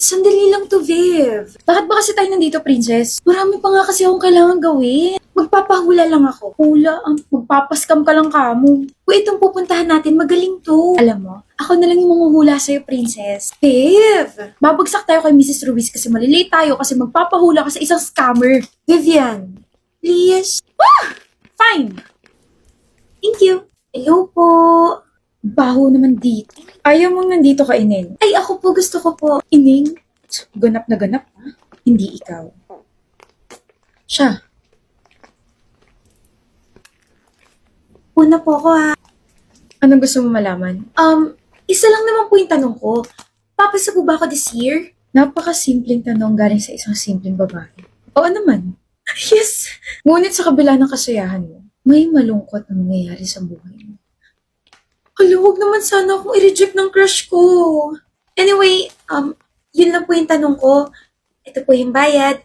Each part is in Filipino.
Sandali lang to, Viv. Bakit ba kasi tayo nandito, Princess? Marami pa nga kasi akong kailangan gawin. Magpapahula lang ako. Hula? Magpapaskam ka lang kamo. Kung itong pupuntahan natin, magaling to. Alam mo, ako na lang yung manghuhula sa'yo, Princess. Viv! Babagsak tayo kay Mrs. Ruiz kasi malilate tayo kasi magpapahula ka sa isang scammer. Vivian, please. Fine. Thank you. Hello po. Baho naman dito. Ayaw mong nandito kainin. Ay, ako po. Gusto ko po. Ining? Ganap na ganap, ha? Hindi ikaw. Siya. Una po ako, ha? Anong gusto mo malaman? Isa lang naman po yung tanong ko. Papasa po ba ako this year? Napaka-simpleng tanong galing sa isang simpleng babae. Oo naman. Yes! Ngunit sa kabila ng kasayahan mo, may malungkot na nangyayari sa buhay mo. Hala, huwag naman sana akong i-reject ng crush ko. Anyway, yun lang po yung tanong ko. Ito po yung bayad.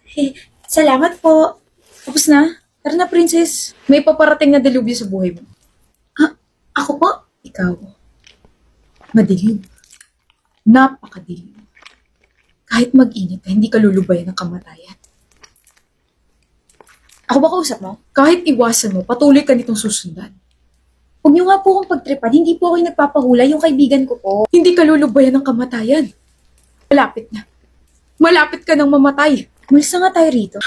Salamat po. Tapos na? Tara na, princess. May paparating na delubyo sa buhay mo. Ha? Ako po? Ikaw. Madilim. Napakadilim. Kahit mag-init ka, hindi ka lulubayan ng kamatayan. Ako ba kausap mo? Kahit iwasan mo, patuloy ka nitong susundan. Huwag niyo nga po akong pagtripan, hindi po ako yung nagpapahula, yung kaibigan ko po. Hindi ka lulubayan ng kamatayan. Malapit na. Malapit ka nang mamatay. Umalis na nga tayo rito.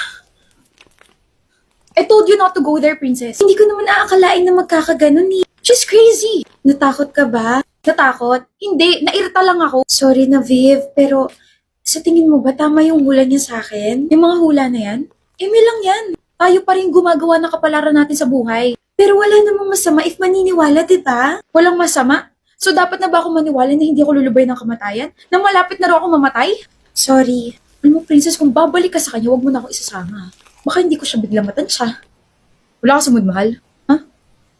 I told you not to go there, princess. Hindi ko naman aakalain na magkakaganon eh. She's crazy. Natakot ka ba? Natakot? Hindi, nairita lang ako. Sorry na, Viv, pero sa tingin mo ba tama yung hula niya sa akin? Yung mga hula na yan? Eme lang yan. Tayo pa rin gumagawa ng kapalaran natin sa buhay. Pero wala namang masama if maniniwala, di ba? Walang masama? So dapat na ba ako maniwala na hindi ako lulubay ng kamatayan? Na malapit na raw ako mamatay? Sorry. Alam mo, princess, kung babalik ka sa kanya, huwag mo na ako isasama. Baka hindi ko siya bigla matansya. Wala ka sa mood, mahal? Ha?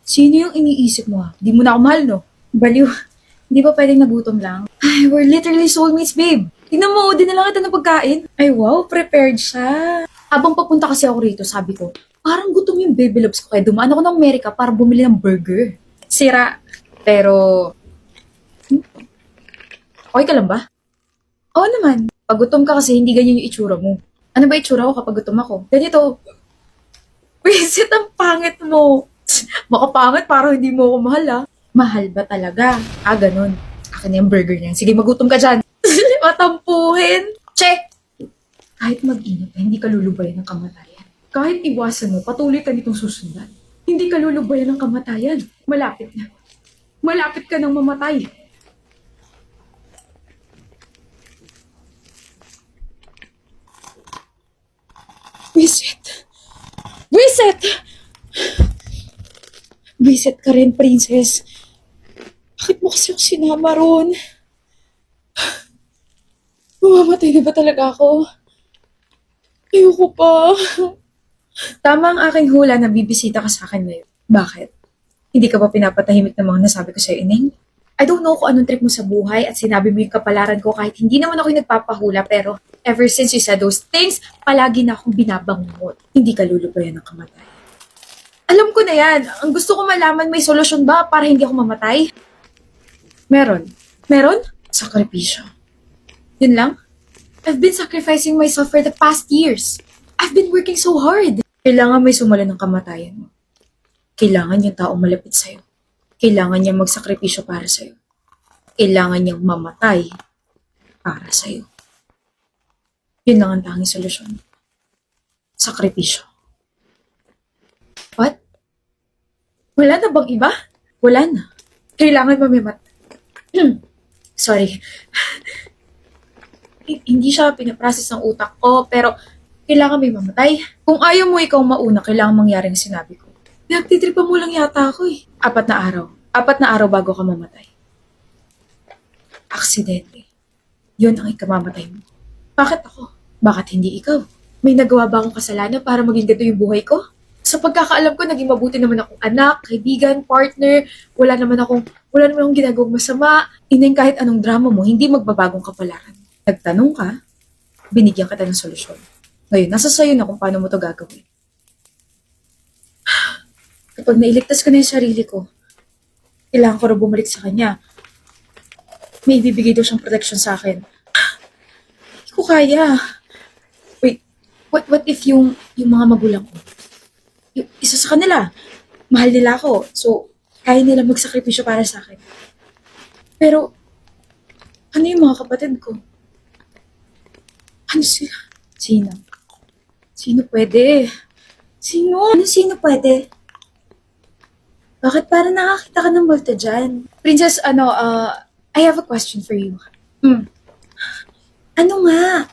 Sino yung iniisip mo, ha? Di mo na ako mahal, no? Baliw. Hindi ba pwedeng nagutom lang? Ay, we're literally soulmates, babe. Tingnan mo, din na lang kita ng pagkain. Ay, wow, prepared siya. Habang papunta kasi ako rito, sabi ko, parang gutom yung baby loves ko kaya dumaan ako ng Amerika para bumili ng burger. Sira. Pero, okay ka lang ba? Oo naman. Pag gutom ka kasi hindi ganyan yung itsura mo. Ano ba itsura ko kapag gutom ako? Ganito. Wisit, ang pangit mo. Makapangit para hindi mo ako mahal ah. Mahal ba talaga? Ganun. Akin na yung burger niya. Sige, magutom ka dyan. Matampuhin. Check! Kahit mag-init ka, hindi ka lulubayan ng kamatayan. Kahit iwasan mo, patuloy ka nitong susundan. Hindi ka lulubayan ng kamatayan. Malapit na. Malapit ka nang mamatay. Wisit! Wisit! Wisit ka rin, princess. Bakit mo kasi ako sinama ron? Mamamatay na ba talaga ako? Ayoko pa. Tama ang aking hula na bibisita ka sa akin ngayon. Bakit? Hindi ka ba pinapatahimik ng mga nasabi ko sa'yo, Ineng? I don't know kung anong trip mo sa buhay at sinabi mo yung kapalaran ko kahit hindi naman ako yung nagpapahula pero ever since you said those things, palagi na akong binabangungot. Hindi ka lulubayan ng kamatayan. Alam ko na yan. Ang gusto ko malaman, may solusyon ba para hindi ako mamatay? Meron. Meron? Sakripisyo. Yun lang? I've been sacrificing myself for the past years. I've been working so hard. Kailangan may sumala ng kamatayan mo. Kailangan yung taong malapit sa'yo. Kailangan niyang magsakripisyo para sa'yo. Kailangan niyang mamatay para sa'yo. Yun lang ang tanging solusyon. Sakripisyo. What? Wala na bang iba? Wala na. Kailangan mamimat. Sorry. Hindi siya pinaprocess ng utak ko, pero kailangan may mamatay. Kung ayaw mo ikaw mauna, kailangan mangyari ang sinabi ko. Nagtitripa mo lang yata ako eh. 4 na araw. 4 na araw bago ka mamatay. Aksidente. Yun ang ikamamatay mo. Bakit ako? Bakit hindi ikaw? May nagawa ba akong kasalanan para maging ganito yung buhay ko? Sa pagkakaalam ko, naging mabuti naman akong anak, kaibigan, partner. Wala naman akong ginagawang masama. Ineng kahit anong drama mo, hindi magbabagong kapalaran. Nagtanong ka, binigyan kita ng solusyon. Ngayon, nasa sayo na kung paano mo to gagawin. Kapag nailigtas ko na yung sarili ko, kailangan ko rin bumalik sa kanya. May ibibigay daw siyang protection sa akin. kaya. Wait, what if yung mga magulang ko? Yung isa sa kanila, mahal nila ako. So, kaya nila magsakripisyo para sa akin. Pero, ano yung mga kapatid ko? Ano sila? Sino? Sino pwede? Sino? Ano sino pwede? Bakit parang nakakita ka ng multo dyan? Princess, I have a question for you. Ano nga?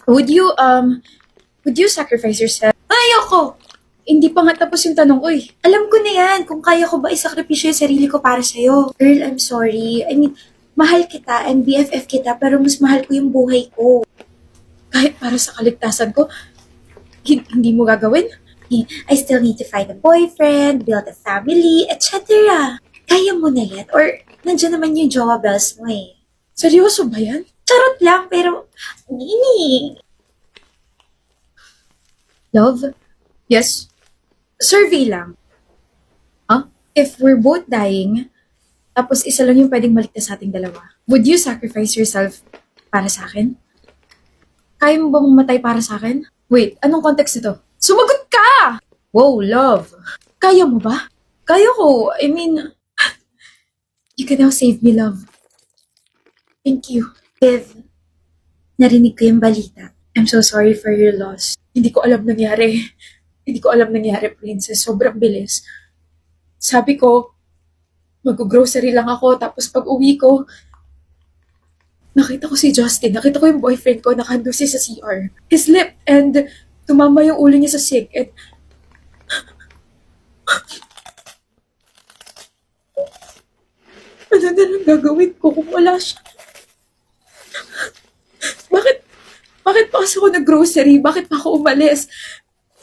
Would you sacrifice yourself? Ayoko! Hindi pa nga tapos yung tanong ko eh. Alam ko na yan kung kaya ko ba isakripisyo yung sarili ko para sa'yo. Girl, I'm sorry. I mean, mahal kita and BFF kita pero mas mahal ko yung buhay ko. Kahit para sa kaligtasan ko, hindi mo gagawin? I still need to find a boyfriend, build a family, etc. Kaya mo na yan? Or nandiyan naman yung jowa bells mo eh. Seryoso ba yan? Charot lang, pero... Nini. Love? Yes? Survey lang. Huh? If we're both dying, tapos isa lang yung pwedeng maligtas sa ating dalawa, would you sacrifice yourself para sa akin? Kaya mo ba mamatay para sa akin? Wait, anong context nito? Sumagot ka! Wow, love. Kaya mo ba? Kaya ko. I mean, you can now save me, love. Thank you. Viv, narinig ko yung balita. I'm so sorry for your loss. Hindi ko alam nangyari. Hindi ko alam nangyari, princess. Sobrang bilis. Sabi ko, mag-grocery lang ako. Tapos pag uwi ko, nakita ko si Justin. Nakita ko yung boyfriend ko. Nakahando siya sa CR. He slipped and tumama yung ulo niya sa sink. And ano na lang gagawin ko kung wala siya? Bakit pa kasi ako nag-grocery? Bakit pa ako umalis?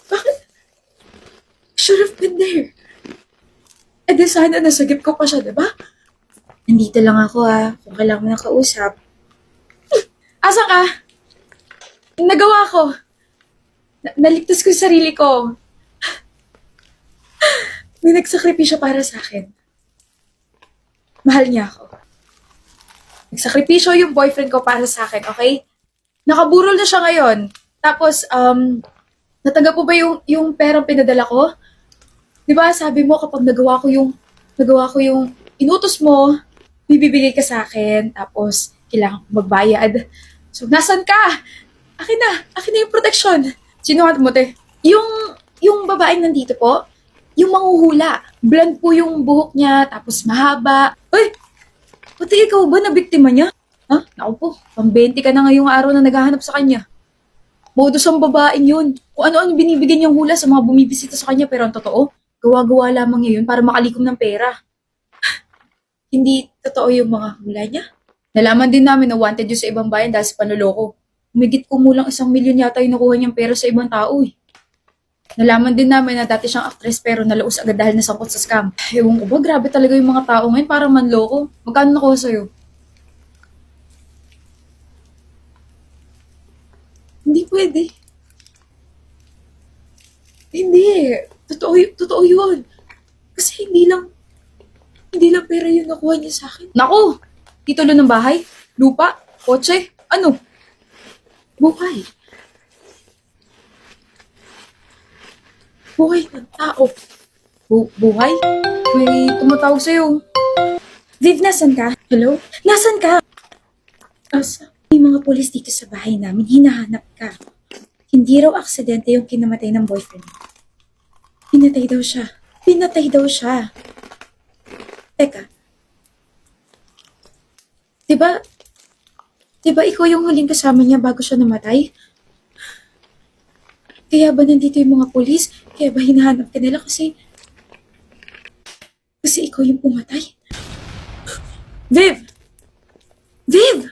Bakit? Should have been there. Eh di sana nasagip ko pa siya, diba? Nandito lang ako kung kailangan mo nakausap. Asan ka? Nagawa ko. Naligtas ko yung sarili ko. May nagsakripisyo para sa akin. Mahal niya ako. Nagsakripisyo yung boyfriend ko para sa akin, okay? Nakaburol na siya ngayon. Tapos, natanggap po ba yung perang pinadala ko? Di ba sabi mo kapag nagawa ko yung inutos mo, bibigay ka sa akin, tapos kailangan ko magbayad. So, nasan ka? Akin na yung protection. Sino mo, te? Yung babaeng nandito po, yung manghuhula. Blonde po yung buhok niya, tapos mahaba. Uy! Pati ikaw ba na biktima niya? Ha? Naku po, pang-20 ka na ngayong araw na naghahanap sa kanya. Modus ang babaeng yun. Kung ano-ano binibigyan niyang hula sa mga bumibisita sa kanya, pero ang totoo, gawa-gawa lamang niya yun para makalikom ng pera. Hindi totoo yung mga hula niya. Nalaman din namin na wanted yun sa ibang bayan dahil sa panloloko. Humigit kumulang 1 milyon yata yung nakuha niyang pera sa ibang tao eh. Nalaman din namin na dati siyang actress pero nalaos agad dahil nasangkot sa scam. Ewan ko ba, grabe talaga yung mga tao ngayon, parang manloko. Magkano nakuha sa'yo? Hindi pwede. Hindi. Totoo yun. Kasi hindi lang pera yung nakuha niya sa akin. Nako! Titulo ng bahay? Lupa? Kotse? Ano? Buhay. Buhay ng tao. Buhay? May tumatawag sa'yo. Viv, nasan ka? Hello? Nasan ka? Asa? May mga polis dito sa bahay namin. Hinahanap ka. Hindi raw aksidente yung kinamatay ng boyfriend mo. Pinatay daw siya. Teka. Diba ikaw yung huling kasama niya bago siya namatay? Kaya ba nandito yung mga polis? Kaya ba hinahanap ka nila kasi ikaw yung pumatay? Viv! Viv!